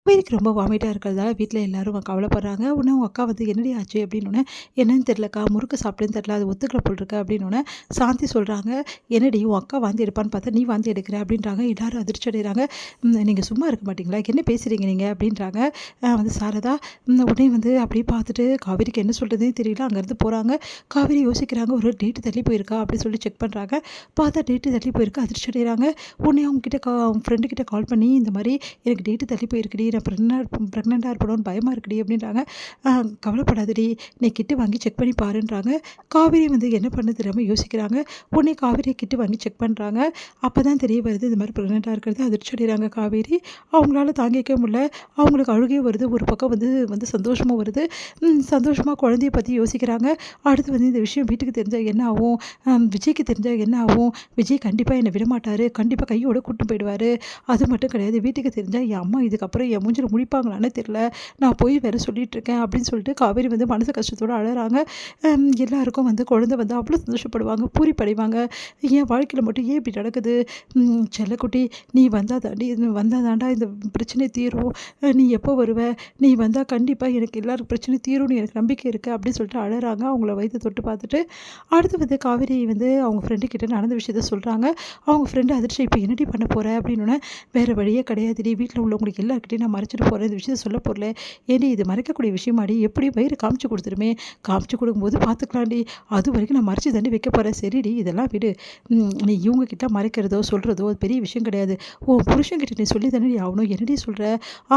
காவேரிக்கு ரொம்ப வாமிட்டாக இருக்கிறதால வீட்டில் எல்லாரும் கவலைப்படுறாங்க. உடனே அவங்க அக்கா வந்து என்னடி ஆச்சு அப்படின்னோடனே, என்னன்னு தெரிலக்கா, முறுக்கு சாப்பிட்டேன்னு தெரில, அது ஒத்துக்கல போல் இருக்கு அப்படின்னோடனே சாந்தி சொல்கிறாங்க, என்னடி உன் அக்கா வாந்தி எடுப்பான்னு பார்த்தா நீ வாந்தி எடுக்கிற அப்படின்றாங்க. எல்லாரும் அதிர்ச்சி அடைகிறாங்க. நீங்கள் சும்மா இருக்க மாட்டீங்களா, என்ன பேசுகிறீங்க நீங்கள் அப்படின்றாங்க. வந்து சாரதா உடனே வந்து அப்படியே பார்த்துட்டு காவேரிக்கு என்ன சொல்கிறதுன்னு தெரியல, அங்கேருந்து போகிறாங்க. காவேரி யோசிக்கிறாங்க, ஒரு டேட்டு தள்ளி போயிருக்கா அப்படின்னு சொல்லி செக் பண்ணுறாங்க. பார்த்தா டேட்டு தள்ளி போயிருக்கு, அதிர்ச்சி அடைகிறாங்க. உடனே அவங்க ஃப்ரெண்டுக்கிட்ட கால் பண்ணி, இந்த மாதிரி எனக்கு டேட்டு தள்ளி போயிருக்குடி, நான் ப்ரெக்னெண்ட்டாக இருப்பணும்னு பயமாக இருக்குடி அப்படின்றாங்க. கவலைப்படாதடி, நீ கிட்டு வாங்கி செக் பண்ணி பாருன்றாங்க. காவேரி வந்து என்ன பண்ண தெரியாமல் யோசிக்கிறாங்க. உடனே காவேரியை கிட்டு வாங்கி செக் பண்ணுறாங்க. அப்போ தான் தெரிய வருது இந்த மாதிரி ப்ரெக்னெண்ட்டாக இருக்கிறது. அதிர்ச்சி அடைகிறாங்க காவேரி. அவங்களால தாங்கிக்க முடியல. அவங்களுக்கு அழுகே வருது. ஒரு பக்கம் வந்து சந்தோஷமாக வருது. சந்தோஷமாக குழந்தைய பற்றி யோசிக்கிறாங்க. அடுத்து வந்து இந்த விஷயம் வீட்டுக்கு தெரிஞ்சால் என்ன ஆகும், விஜய்க்கு தெரிஞ்சால் என்ன ஆகும், விஜய் கண்டிப்பாக என்னை விடமாட்டார், கண்டிப்பாக கையோட கூட்டு போயிடுவார். அது மட்டும் கிடையாது, வீட்டுக்கு தெரிஞ்சால் என் அம்மா இதுக்கப்புறம் என் மூஞ்சில் முடிப்பாங்களான்னு தெரில, நான் போய் வேறு சொல்லிகிட்ருக்கேன் அப்படின்னு சொல்லிட்டு காவேரி வந்து மனசு கஷ்டத்தோடு அழறாங்க. எல்லாருக்கும் வந்து குழந்தை வந்து அவ்வளோ சந்தோஷப்படுவாங்க, பூரிப்படைவாங்க. என் வாழ்க்கையில் மட்டும் ஏன் இப்படி நடக்குது, செல்லக்குட்டி நீ வந்தால் தாண்டா இந்த பிரச்சனை தீரும், நீ எப்போ வருவ, நீ வந்தால் கண்டிப்பாக எனக்கு எல்லாரும் பிரச்சனை தீரும்னு எனக்கு நம்பிக்கை இருக்குது அப்படின்னு சொல்லிட்டு அழறாங்க. அவங்கள வயிற்று தொட்டு பார்த்துட்டு அடுத்து வந்து காவேரி வந்து அவங்க ஃப்ரெண்டுக்கிட்ட நடந்த விஷயத்த சொல்கிறாங்க. அவங்க ஃப்ரெண்டு அதிர்ச்சி, இப்போ என்னடி பண்ண போகிற அப்படின்னோடனே, வேறு வழியே கிடையாதுடி, வீட்டில் உள்ளவங்களுக்கு எல்லாருக்கிட்டையும் நான் மறைச்சிட்டு போகிறேன், இந்த விஷயத்த சொல்ல போகிறல, ஏடி இது மறைக்கக்கூடிய விஷயமாடி, எப்படி வயிறு காமிச்சு கொடுத்துருமே, காமிச்சு கொடுக்கும்போது பார்த்துக்கலாம்டி, அது வரைக்கும் நான் மறைச்சி தண்ணி வைக்க போகிறேன், சரிடி இதெல்லாம் விடு, நீ இவங்கக்கிட்ட மறைக்கிறதோ சொல்கிறதோ அது பெரிய விஷயம் கிடையாது, ஓ புருஷன்கிட்ட நீ சொல்லி தானே ஆகணும், என்னடி சொல்கிற,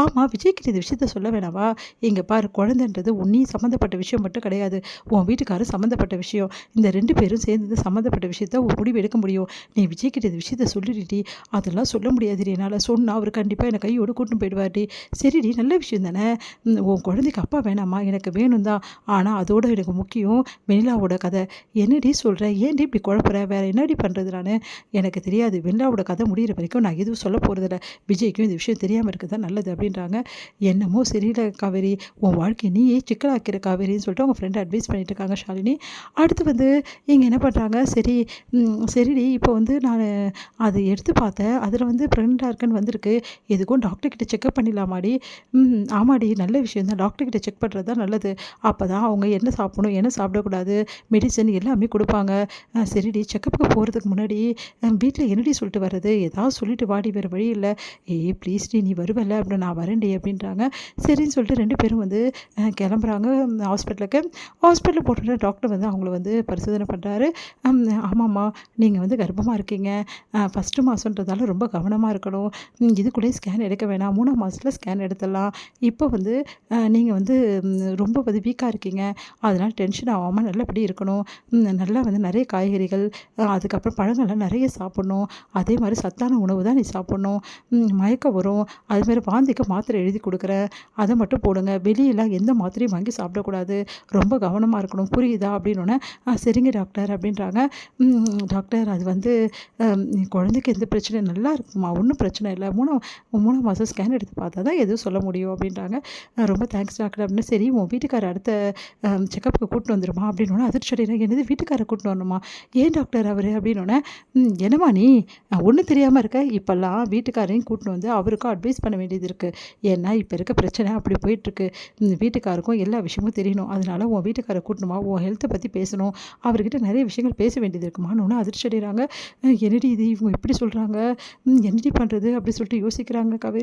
ஆமாம் விஜய்கிட்ட இந்த விஷயத்த சொல்ல வேணாவா, இங்கே பாரு குழந்தைன்றது உன்னி சம்மந்தப்பட்ட விஷயம் மட்டும் கிடையாது, உன் வீட்டுக்காரர் சம்மந்தப்பட்ட விஷயம், இந்த 2 பேரும் சேர்ந்து சம்மந்தப்பட்ட விஷயத்த ஒரு முடிவு எடுக்க முடியும், நீ விஜய்கிட்ட இந்த விஷயத்த சொல்லிடுடி, அதெல்லாம் சொல்ல முடியாதுடி என்னால், சொன்னால் அவர் கண்டிப்பாக என்னை கையோடு கூட்டின்னு போயிடுவார்டி, சரிடி நல்ல விஷயம் தானே, உன் குழந்தைக்கு அப்பா வேணாமா, எனக்கு வேணும் தான், ஆனால் அதோட எனக்கு முக்கியம் வெண்ணிலாவோட கதை, என்னடி சொல்கிறேன், ஏன்டி இப்படி குழப்புறேன், வேறு என்னடி பண்ணுறது, நான் எனக்கு தெரியாது, வெண்ணிலாவோட கதை முடிகிற வரைக்கும் நான் எதுவும் சொல்ல போகிறதில்ல, விஜய்க்கும் இந்த விஷயம் தெரியாமல் இருக்குது தான் நல்லது அப்படின்றாங்க. என்னமோ சரியில்லை காவேரி, உன் வாழ்க்கை நீயே சிக்கலாக்கிற காவேரின்னு சொல்லிட்டு அவங்க ஃப்ரெண்டு அட்வைஸ் பண்ணிட்டு இருக்காங்க ஷாலினி. அடுத்து வந்து இங்கே என்ன பண்ணுறாங்க, சரிடி இப்போ வந்து நான் அதை எடுத்து பார்த்தேன், அதில் வந்து ப்ரெக்னெண்ட்டாக இருக்குன்னு வந்திருக்கு, எதுக்கும் டாக்டர்கிட்ட செக்அப் பண்ணிடலாமாடி, ஆமாடி நல்ல விஷயம் தான், டாக்டர்கிட்ட செக் பண்ணுறது தான் நல்லது, அப்போ தான் அவங்க என்ன சாப்பிடணும் என்ன சாப்பிடக்கூடாது மெடிசன் எல்லாமே கொடுப்பாங்க, சரிடி செக்கப்புக்கு போகிறதுக்கு முன்னாடி வீட்டில் என்னடி சொல்லிட்டு வர்றது, ஏதாவது சொல்லிட்டு வாடி, வேறு வழி இல்லை, ப்ளீஸ்டி நீ வருவல்ல அப்படின்னு, நான் வரேன்டி அப்படின்றாங்க. சரின்னு சொல்லிட்டு 2 பேரும் வந்து கிளம்புறாங்க ஹாஸ்பிட்டலுக்கு. ஹாஸ்பிட்டலில் போட்டுட்டு டாக்டர் வந்து அவங்கள வந்து பரிசோதனை பண்ணுறாரு. ஆமாம்மா நீங்கள் வந்து கர்ப்பமாக இருக்கீங்க, ஃபஸ்ட்டு மாதன்றதால ரொம்ப கவனமாக இருக்கணும், இதுக்குள்ளேயே ஸ்கேன் எடுக்க வேணாம், 3ஆம் மாதத்தில் ஸ்கேன் எடுத்துடலாம், இப்போ வந்து நீங்கள் வந்து ரொம்ப வந்து வீக்காக இருக்கீங்க, அதனால் டென்ஷன் ஆகாமல் நல்லபடி இருக்கணும், நல்லா வந்து நிறைய காய்கறிகள் அதுக்கப்புறம் பழங்கள்லாம் நிறைய சாப்பிட்ணும், அதே மாதிரி சத்தான உணவு தான் நீ சாப்பிட்ணும், மயக்கம் வரும், அதுமாதிரி வாந்திக்கு மாத்திரை எழுதி கொடுக்குறேன், அதை மட்டும் போடுங்க, வெளியெல்லாம் எந்த மாத்திரையும் வாங்கி சாப்பிடக்கூடாது, ரொம்ப கவனமாக இருக்கணும் புரியுதா அப்படின்னோடனே, சரிங்க டாக்டர் அப்படின்றாங்க. டாக்டர் அது வந்து குழந்தைக்கு எந்த பிரச்சனையும் நல்லா இருக்குமா, ஒன்றும் பிரச்சனை இல்லை, 3ஆம் மாதம் ஸ்கேன் எடுத்து பார்த்தா தான் எதுவும் சொல்ல முடியும் அப்படின்றாங்க. ரொம்ப தேங்க்ஸ் டாக்டர் அப்படின்னு, சரி உன் வீட்டுக்காரர் அடுத்த செக்கப்புக்கு கூட்டின்னு வந்துடுமா அப்படின்னோடனே அதிர்ச்சி அடைகிறாங்க, என்னது வீட்டுக்காரரை கூட்டின்னு வரணுமா, ஏன் டாக்டர் அவர் அப்படின்னோடனே, என்னம்மா நீ ஒன்றும் தெரியாமல் இருக்க, இப்போல்லாம் வீட்டுக்காரையும் கூட்டின்னு வந்து அவருக்கும் அட்வைஸ் பண்ண வேண்டியது இருக்குது, ஏன்னா இப்போ இருக்க பிரச்சனை அப்படி போயிட்டுருக்கு, வீட்டுக்காருக்கும் எல்லா விஷயமும் தெரியணும், அதனால் உன் வீட்டுக்காரை கூட்டணுமா, உன் ஹெல்த்தை பற்றி பேசணும், அவர்கிட்ட நிறைய விஷயங்கள் பேச வேண்டியது இருக்குமான்னு ஒன்று அதிர்ச்சி அடைகிறாங்க. என்னடி இது இவங்க இப்படி சொல்கிறாங்க, என்னடி பண்ணுறது அப்படி சொல்லிட்டு யோசிக்கிறாங்க காவேரி.